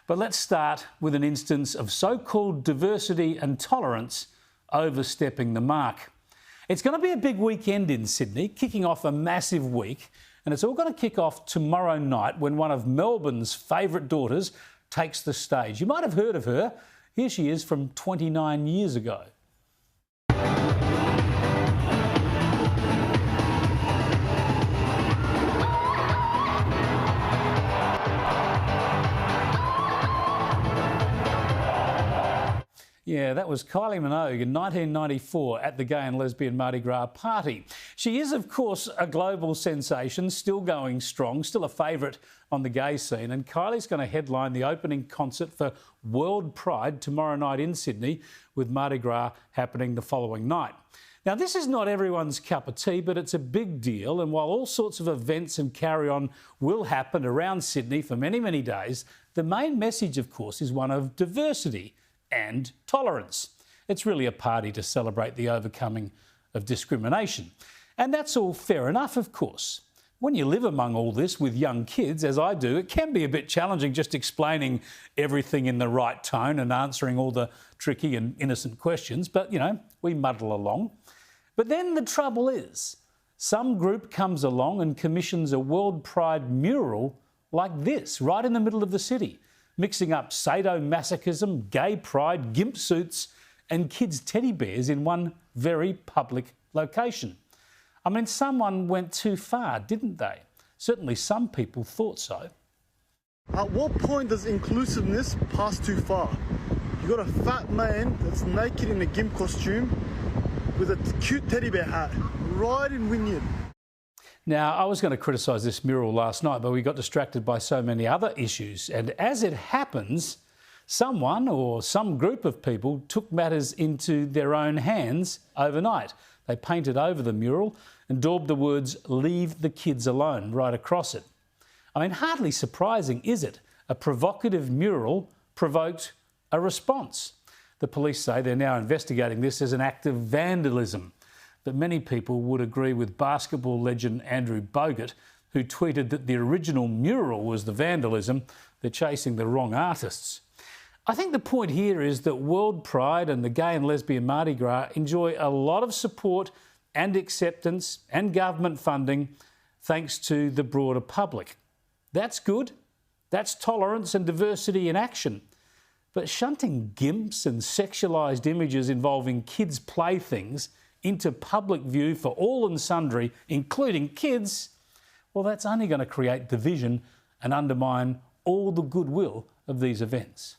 But let's start with an instance of so-called diversity and tolerance overstepping the mark. It's going to be a big weekend in Sydney, kicking off a massive week, and it's all going to kick off tomorrow night when one of Melbourne's favourite daughters takes the stage. You might have heard of her. Here she is from 29 years ago. Yeah, that was Kylie Minogue in 1994 at the Gay and Lesbian Mardi Gras party. She is, of course, a global sensation, still going strong, still a favourite on the gay scene. And Kylie's going to headline the opening concert for World Pride tomorrow night in Sydney, with Mardi Gras happening the following night. Now, this is not everyone's cup of tea, but it's a big deal. And while all sorts of events and carry-on will happen around Sydney for many, many days, the main message, of course, is one of diversity and tolerance. It's really a party to celebrate the overcoming of discrimination. And that's all fair enough, of course. When you live among all this with young kids, as I do, it can be a bit challenging just explaining everything in the right tone and answering all the tricky and innocent questions. But, you know, we muddle along. But then the trouble is, some group comes along and commissions a World Pride mural like this, right in the middle of the city, mixing up sado masochism, gay pride, gimp suits and kids' teddy bears in one very public location. I mean, someone went too far, didn't they? Certainly some people thought so. At what point does inclusiveness pass too far? You got a fat man that's naked in a gimp costume with a cute teddy bear hat, right in Wynyard. Now, I was going to criticise this mural last night, but we got distracted by so many other issues. And as it happens, someone or some group of people took matters into their own hands overnight. They painted over the mural and daubed the words, "Leave the kids alone," right across it. I mean, hardly surprising, is it? A provocative mural provoked a response. The police say they're now investigating this as an act of vandalism. But many people would agree with basketball legend Andrew Bogut, who tweeted that the original mural was the vandalism. They're chasing the wrong artists. I think the point here is that World Pride and the Gay and Lesbian Mardi Gras enjoy a lot of support and acceptance and government funding thanks to the broader public. That's good. That's tolerance and diversity in action. But shunting gimps and sexualised images involving kids' playthings into public view for all and sundry, including kids, well, that's only going to create division and undermine all the goodwill of these events.